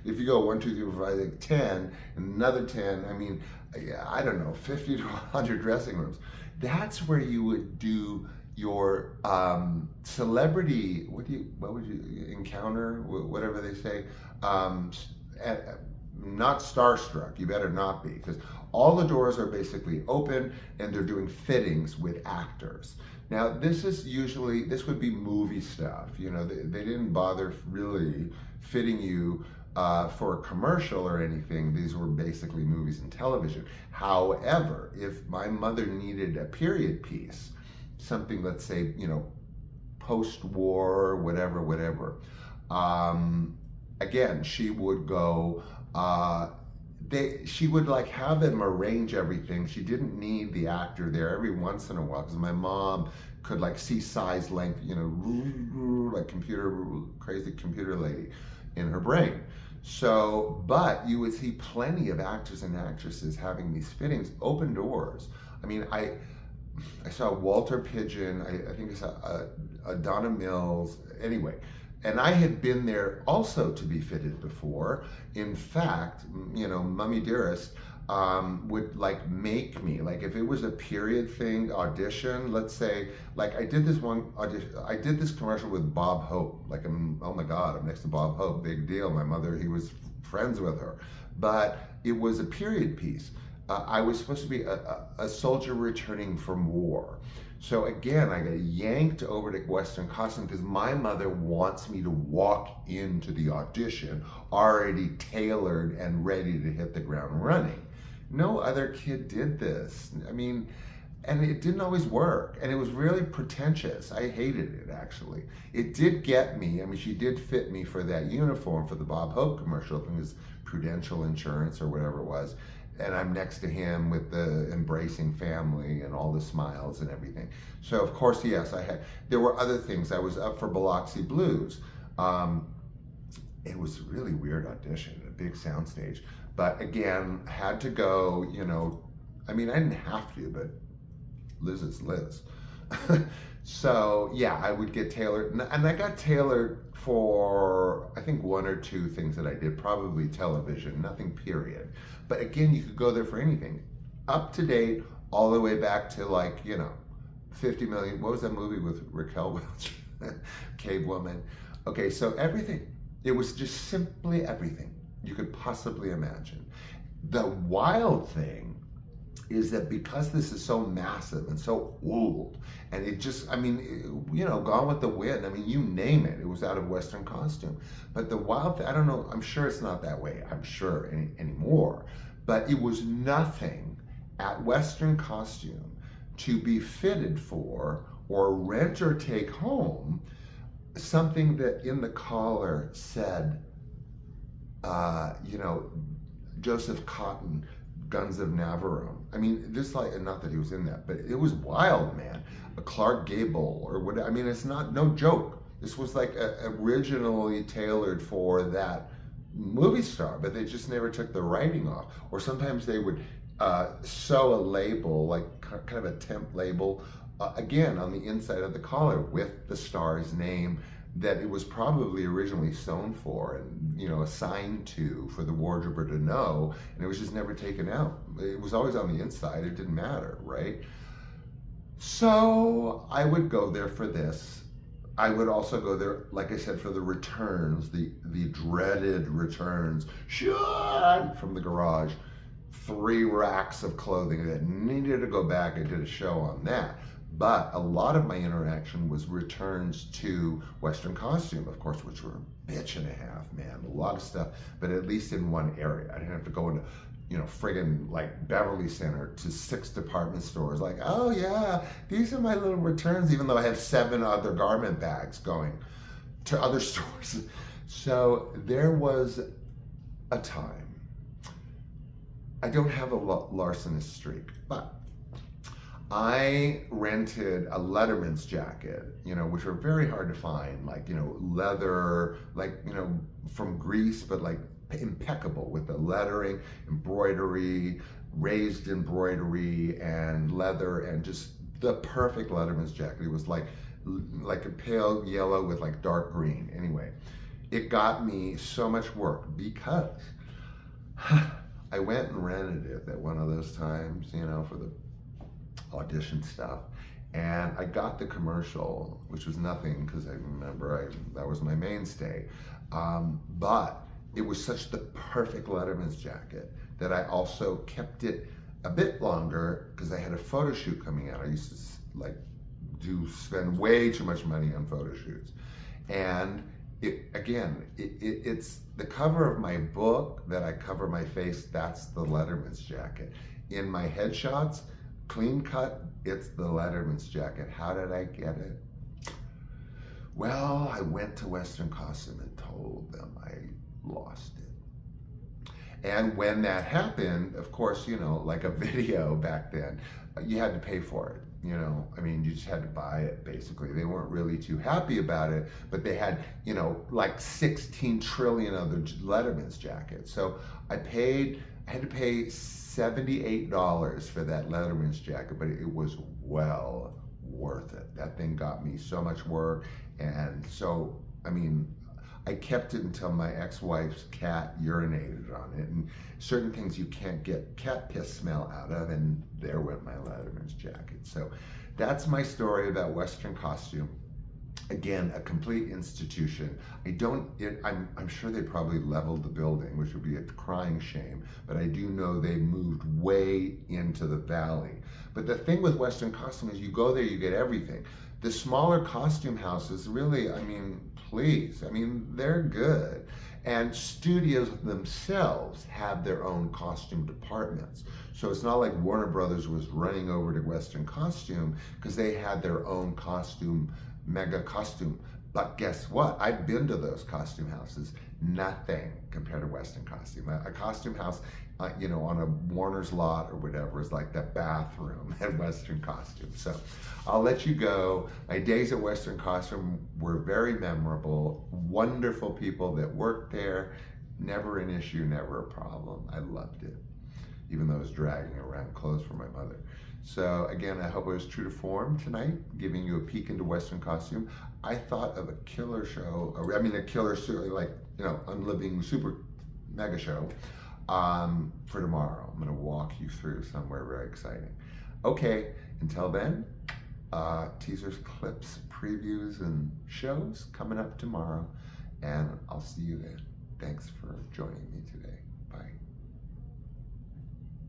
if you go 1, 2, 3, 4, 5, 6, 10, another 10, I mean, I don't know, 50 to 100 dressing rooms. That's where you would do your celebrity, what would you encounter, whatever they say, not starstruck, you better not be, because all the doors are basically open and they're doing fittings with actors. Now this would be movie stuff, you know, they didn't bother really fitting you for a commercial or anything. These were basically movies and television. However, if my mother needed a period piece, something, let's say, you know, post-war, whatever, again, she would go, she would like have them arrange everything. She didn't need the actor there every once in a while, because my mom could like see size, length, you know, like crazy computer lady in her brain. So, but you would see plenty of actors and actresses having these fittings, open doors. I mean, I saw Walter Pidgeon, I think I saw Donna Mills, anyway. And I had been there also to be fitted before. In fact, you know, Mummy Dearest would like make me, like if it was a period thing, audition, let's say, like I did this one audition, I did this commercial with Bob Hope, like oh my God, I'm next to Bob Hope, big deal. My mother, he was friends with her. But it was a period piece. I was supposed to be a soldier returning from war. So again, I got yanked over to Western costume because my mother wants me to walk into the audition already tailored and ready to hit the ground running. No other kid did this. I mean, and it didn't always work. And it was really pretentious. I hated it, actually. It did get me. I mean, she did fit me for that uniform for the Bob Hope commercial. I think it was Prudential Insurance or whatever it was. And I'm next to him with the embracing family and all the smiles and everything. So of course, yes, there were other things. I was up for Biloxi Blues. It was a really weird audition, a big soundstage. But again, had to go, you know, I mean, I didn't have to, but Liz is Liz. So yeah, I would get tailored, and I got tailored for, I think, 1 or 2 things that I did, probably television, nothing period. But again, you could go there for anything. Up to date, all the way back to like, you know, 50 million, what was that movie with Raquel Welch? Cave Woman. Okay, so everything. It was just simply everything you could possibly imagine. The wild thing is that because this is so massive and so old, and it just, I mean, you know, Gone with the Wind, I mean, you name it, it was out of Western costume. But the wild thing, I don't know, I'm sure it's not that way, I'm sure, anymore. But it was nothing at Western costume to be fitted for or rent or take home something that in the collar said, you know, Joseph Cotton, Guns of Navarone. I mean, this, like, not that he was in that, but it was wild, man. A Clark Gable or what, I mean, it's not, no joke. This was like originally tailored for that movie star, but they just never took the writing off. Or sometimes they would sew a label, like kind of a temp label, again, on the inside of the collar with the star's name that it was probably originally sewn for and, you know, assigned to for the wardrober to know, and it was just never taken out. It was always on the inside, it didn't matter, right? So I would go there for this. I would also go there, like I said, for the returns, the dreaded returns, from the garage. 3 racks of clothing that needed to go back. I did a show on that. But a lot of my interaction was returns to Western costume, of course, which were a bitch and a half, man. A lot of stuff, but at least in one area. I didn't have to go into, you know, friggin' like Beverly Center to 6 department stores. Like, oh yeah, these are my little returns, even though I have 7 other garment bags going to other stores. So there was a time. I don't have a larcenous streak, but I rented a Letterman's jacket, you know, which are very hard to find, like, you know, leather, like, you know, from Greece, but like impeccable with the lettering, embroidery, raised embroidery and leather, and just the perfect Letterman's jacket. It was like a pale yellow with like dark green. Anyway, it got me so much work because I went and rented it at one of those times, you know, for the audition stuff. And I got the commercial, which was nothing because I remember that was my mainstay. But it was such the perfect Letterman's jacket that I also kept it a bit longer because I had a photo shoot coming out. I used to like spend way too much money on photo shoots. And it's the cover of my book that I cover my face, that's the Letterman's jacket. In my headshots, clean cut, it's the Letterman's jacket. How did I get it? Well, I went to Western Costume and told them I lost it. And when that happened, of course, you know, like a video back then, you had to pay for it. You know, I mean, you just had to buy it, basically. They weren't really too happy about it, but they had, you know, like 16 trillion other Letterman's jackets. So I had to pay $78 for that Letterman's jacket, but it was well worth it. That thing got me so much work. And so, I mean, I kept it until my ex-wife's cat urinated on it, and certain things you can't get cat piss smell out of, and there went my Letterman's jacket. So that's my story about Western Costume. Again, a complete institution. I'm sure they probably leveled the building, which would be a crying shame, but I do know they moved way into the valley. But the thing with Western Costume is you go there, you get everything. The smaller costume houses, really, I mean, please, I mean, they're good. And studios themselves have their own costume departments. So it's not like Warner Brothers was running over to Western Costume because they had their own mega costume. But guess what? I've been to those costume houses. Nothing compared to Western Costume. A costume house, you know, on a Warner's lot or whatever is like the bathroom at Western Costume. So I'll let you go. My days at Western Costume were very memorable. Wonderful people that worked there. Never an issue, never a problem. I loved it, even though I was dragging around clothes for my mother. So again, I hope I was true to form tonight, giving you a peek into Western Costume. I thought of a killer show, I mean a killer, like, you know, unliving super mega show for tomorrow. I'm gonna walk you through somewhere very exciting. Okay, until then, teasers, clips, previews, and shows coming up tomorrow, and I'll see you then. Thanks for joining me today. Bye.